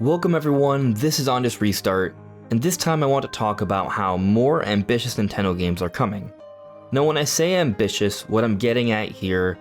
Welcome everyone, this is Odyssey Restart, and this time I want to talk about how more ambitious Nintendo games are coming. Now when I say ambitious, what I'm getting at here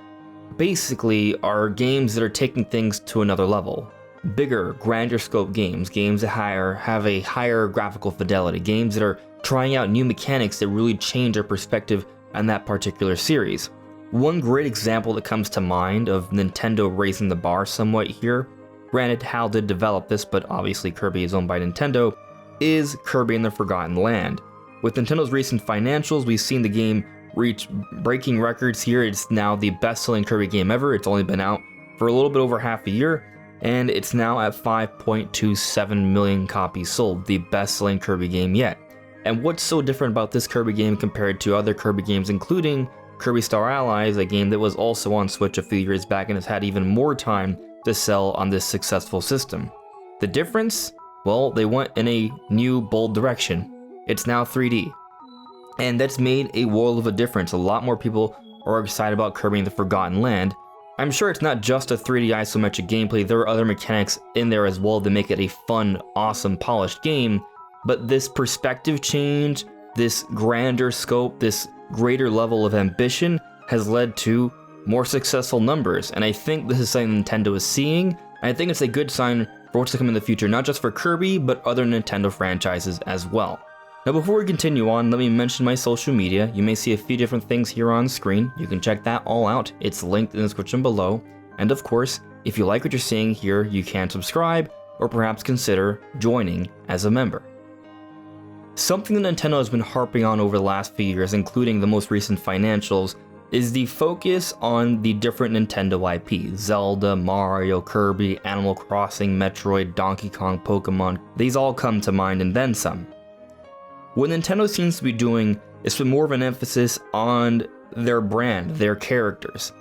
basically are games that are taking things to another level. Bigger, grander scope games, games that have a higher graphical fidelity, games that are trying out new mechanics that really change our perspective on that particular series. One great example that comes to mind of Nintendo raising the bar somewhat here, granted HAL did develop this, but obviously Kirby is owned by Nintendo, is Kirby and the Forgotten Land. With Nintendo's recent financials, we've seen the game reach breaking records here. It's now the best-selling Kirby game ever. It's only been out for a little bit over half a year, and it's now at 5.27 million copies sold, the best-selling Kirby game yet. And what's so different about this Kirby game compared to other Kirby games, including Kirby Star Allies, a game that was also on Switch a few years back and has had even more time to sell on this successful system? The difference? Well, they went in a new, bold direction. It's now 3D. And that's made a world of a difference. A lot more people are excited about Kirby and the Forgotten Land. I'm sure it's not just a 3D isometric gameplay, there are other mechanics in there as well that make it a fun, awesome, polished game, but this perspective change, this grander scope, this greater level of ambition has led to more successful numbers, and I think this is something Nintendo is seeing, and I think it's a good sign for what's to come in the future, not just for Kirby, but other Nintendo franchises as well. Now before we continue on, let me mention my social media. You may see a few different things here on screen. You can check that all out. It's linked in the description below. And of course, if you like what you're seeing here, you can subscribe, or perhaps consider joining as a member. Something that Nintendo has been harping on over the last few years, including the most recent financials, is the focus on the different Nintendo IPs. Zelda, Mario, Kirby, Animal Crossing, Metroid, Donkey Kong, Pokemon. These all come to mind and then some. What Nintendo seems to be doing is put more of an emphasis on their brand, their characters.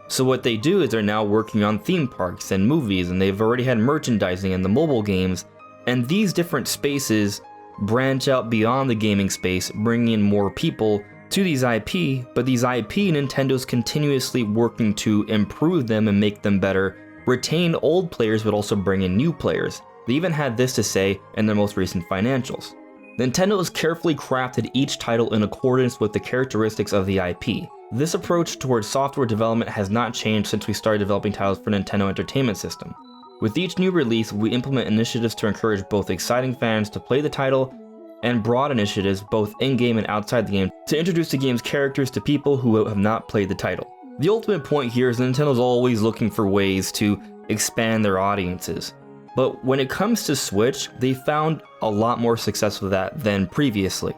So what they do is they're now working on theme parks and movies, and they've already had merchandising in the mobile games, and these different spaces branch out beyond the gaming space, bringing in more people to these IP, but these IP, Nintendo's continuously working to improve them and make them better, retain old players but also bring in new players. They even had this to say in their most recent financials. Nintendo has carefully crafted each title in accordance with the characteristics of the IP. This approach towards software development has not changed since we started developing titles for Nintendo Entertainment System. With each new release, we implement initiatives to encourage both exciting fans to play the title and broad initiatives both in-game and outside the game to introduce the game's characters to people who have not played the title. The ultimate point here is Nintendo's always looking for ways to expand their audiences. But when it comes to Switch, they found a lot more success with that than previously.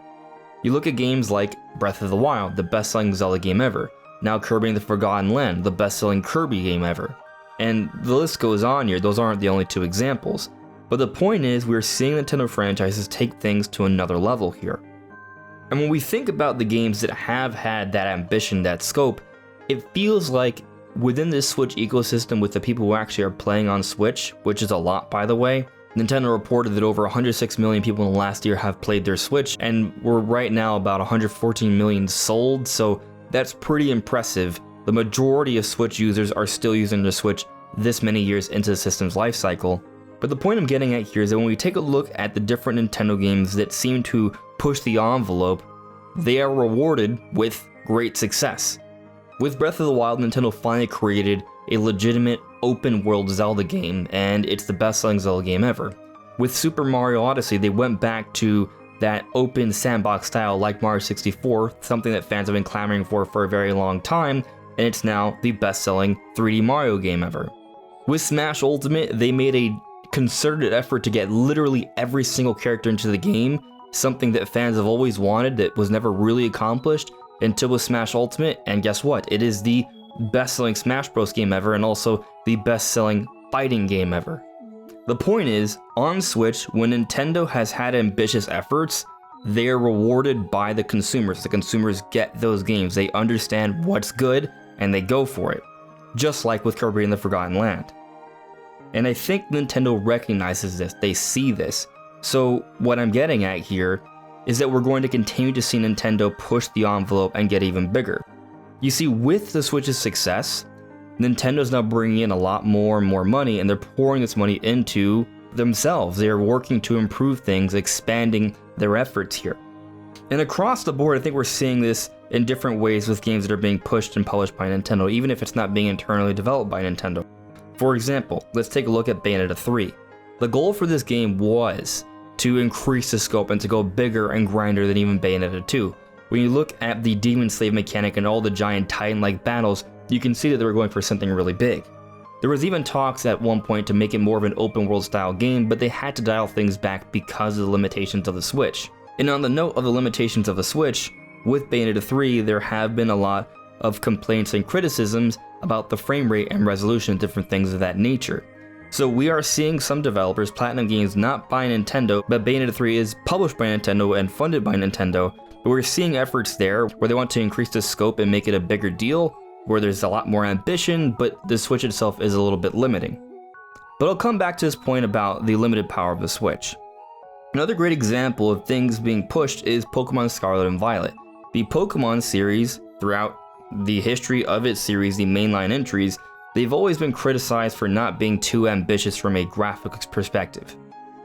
You look at games like Breath of the Wild, the best-selling Zelda game ever, now Kirby and the Forgotten Land, the best-selling Kirby game ever. And the list goes on here, those aren't the only two examples. But the point is, we're seeing Nintendo franchises take things to another level here. And when we think about the games that have had that ambition, that scope, it feels like within this Switch ecosystem with the people who actually are playing on Switch, which is a lot by the way, Nintendo reported that over 106 million people in the last year have played their Switch, and we're right now about 114 million sold, so that's pretty impressive. The majority of Switch users are still using the Switch this many years into the system's life cycle. But the point I'm getting at here is that when we take a look at the different Nintendo games that seem to push the envelope, they are rewarded with great success. With Breath of the Wild, Nintendo finally created a legitimate open-world Zelda game, and it's the best-selling Zelda game ever. With Super Mario Odyssey, they went back to that open sandbox style like Mario 64, something that fans have been clamoring for a very long time, and it's now the best-selling 3D Mario game ever. With Smash Ultimate, they made a concerted effort to get literally every single character into the game, something that fans have always wanted that was never really accomplished until with Smash Ultimate, and guess what? It is the best-selling Smash Bros. Game ever and also the best-selling fighting game ever. The point is, on Switch, when Nintendo has had ambitious efforts, they are rewarded by the consumers. The consumers get those games, they understand what's good, and they go for it. Just like with Kirby and the Forgotten Land. And I think Nintendo recognizes this, they see this. So what I'm getting at here is that we're going to continue to see Nintendo push the envelope and get even bigger. You see, with the Switch's success, Nintendo's now bringing in a lot more and more money, and they're pouring this money into themselves. They are working to improve things, expanding their efforts here. And across the board, I think we're seeing this in different ways with games that are being pushed and published by Nintendo, even if it's not being internally developed by Nintendo. For example, let's take a look at Bayonetta 3. The goal for this game was to increase the scope and to go bigger and grinder than even Bayonetta 2. When you look at the Demon Slave mechanic and all the giant Titan-like battles, you can see that they were going for something really big. There was even talks at one point to make it more of an open world style game, but they had to dial things back because of the limitations of the Switch. And on the note of the limitations of the Switch, with Bayonetta 3, there have been a lot of complaints and criticisms about the frame rate and resolution, different things of that nature. So we are seeing some developers, Platinum Games, not by Nintendo, but Bayonetta 3 is published by Nintendo and funded by Nintendo, but we're seeing efforts there where they want to increase the scope and make it a bigger deal, where there's a lot more ambition, but the Switch itself is a little bit limiting. But I'll come back to this point about the limited power of the Switch. Another great example of things being pushed is Pokemon Scarlet and Violet. The Pokemon series, throughout the history of its series, the mainline entries, they've always been criticized for not being too ambitious from a graphics perspective.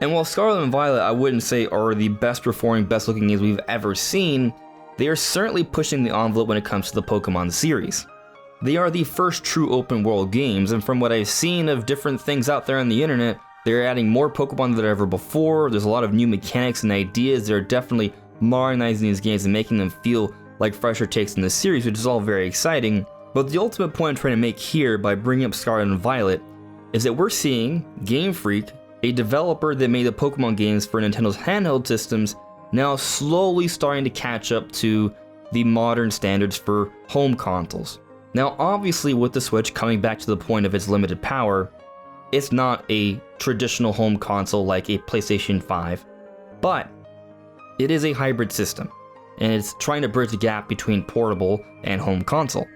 And while Scarlet and Violet I wouldn't say are the best performing, best looking games we've ever seen, they are certainly pushing the envelope when it comes to the Pokemon series. They are the first true open world games, and from what I've seen of different things out there on the internet, they're adding more Pokemon than ever before. There's a lot of new mechanics and ideas. They're definitely modernizing these games and making them feel like fresher takes in the series, which is all very exciting. But the ultimate point I'm trying to make here by bringing up Scarlet and Violet is that we're seeing Game Freak, a developer that made the Pokemon games for Nintendo's handheld systems, now slowly starting to catch up to the modern standards for home consoles. Now obviously with the Switch coming back to the point of its limited power, it's not a traditional home console like a PlayStation 5, but it is a hybrid system, and it's trying to bridge the gap between portable and home console.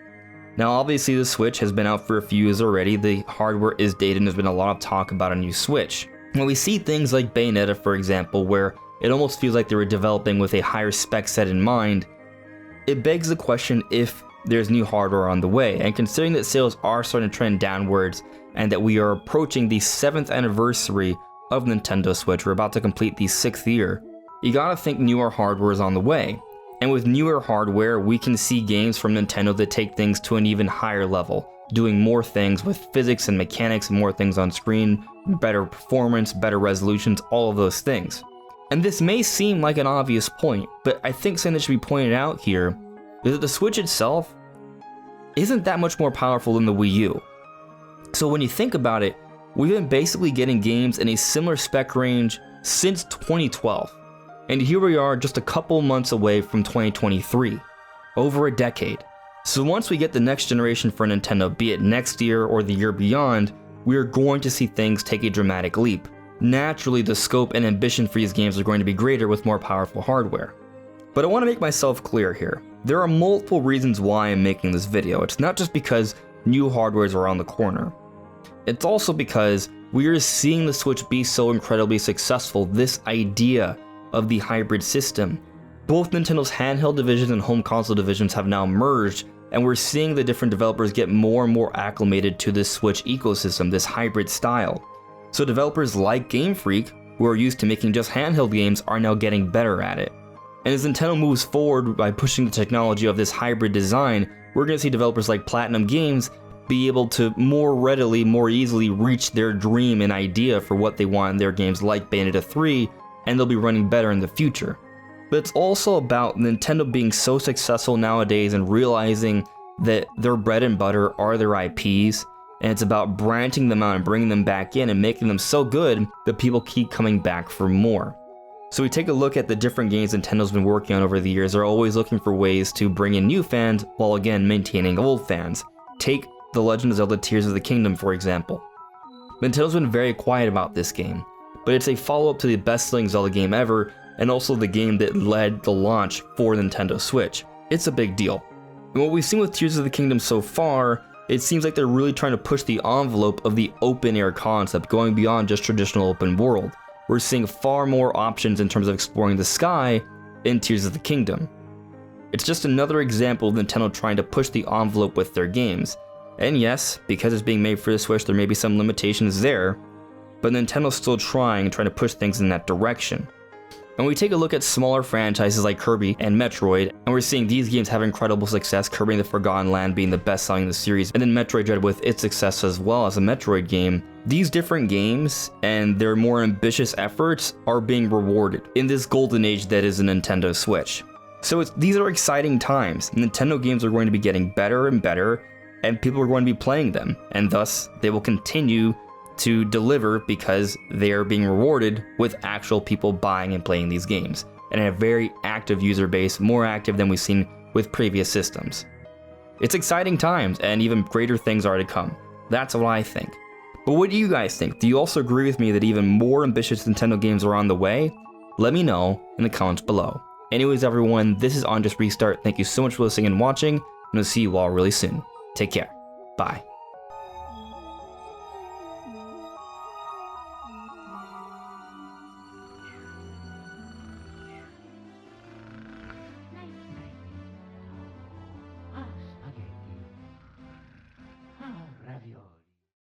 Now obviously the Switch has been out for a few years already, the hardware is dated and there's been a lot of talk about a new Switch. When we see things like Bayonetta, for example, where it almost feels like they were developing with a higher spec set in mind, it begs the question if there's new hardware on the way, and considering that sales are starting to trend downwards and that we are approaching the 7th anniversary of Nintendo Switch, we're about to complete the 6th year, you gotta think newer hardware is on the way. And with newer hardware, we can see games from Nintendo that take things to an even higher level, doing more things with physics and mechanics and more things on screen, better performance, better resolutions, all of those things. And this may seem like an obvious point, but I think something that should be pointed out here is that the Switch itself isn't that much more powerful than the Wii U. So when you think about it, we've been basically getting games in a similar spec range since 2012. And here we are just a couple months away from 2023, over a decade. So once we get the next generation for Nintendo, be it next year or the year beyond, we are going to see things take a dramatic leap. Naturally, the scope and ambition for these games are going to be greater with more powerful hardware. But I want to make myself clear here. There are multiple reasons why I'm making this video. It's not just because new hardware is around the corner. It's also because we are seeing the Switch be so incredibly successful, this idea of the hybrid system. Both Nintendo's handheld division and home console divisions have now merged, and we're seeing the different developers get more and more acclimated to this Switch ecosystem, this hybrid style. So developers like Game Freak, who are used to making just handheld games, are now getting better at it. And as Nintendo moves forward by pushing the technology of this hybrid design, we're going to see developers like Platinum Games be able to more readily, more easily reach their dream and idea for what they want in their games like Bayonetta 3, and they'll be running better in the future. But it's also about Nintendo being so successful nowadays and realizing that their bread and butter are their IPs, and it's about branching them out and bringing them back in and making them so good that people keep coming back for more. So we take a look at the different games Nintendo's been working on over the years. They're always looking for ways to bring in new fans while again maintaining old fans. Take The Legend of Zelda Tears of the Kingdom, for example. Nintendo's been very quiet about this game, but it's a follow-up to the best-selling Zelda game ever, and also the game that led the launch for Nintendo Switch. It's a big deal. And what we've seen with Tears of the Kingdom so far, it seems like they're really trying to push the envelope of the open-air concept, going beyond just traditional open world. We're seeing far more options in terms of exploring the sky in Tears of the Kingdom. It's just another example of Nintendo trying to push the envelope with their games. And yes, because it's being made for the Switch, there may be some limitations there, but Nintendo's still trying to push things in that direction. And we take a look at smaller franchises like Kirby and Metroid, and we're seeing these games have incredible success, Kirby and the Forgotten Land being the best selling in the series, and then Metroid Dread with its success as well as a Metroid game. These different games and their more ambitious efforts are being rewarded in this golden age that is a Nintendo Switch. So these are exciting times. Nintendo games are going to be getting better and better, and people are going to be playing them, and thus they will continue to deliver because they are being rewarded with actual people buying and playing these games, and a very active user base, more active than we've seen with previous systems. It's exciting times, and even greater things are to come. That's what I think. But what do you guys think? Do you also agree with me that even more ambitious Nintendo games are on the way? Let me know in the comments below. Anyways everyone, this is On Just Restart. Thank you so much for listening and watching, and I'll see you all really soon. Take care. Bye.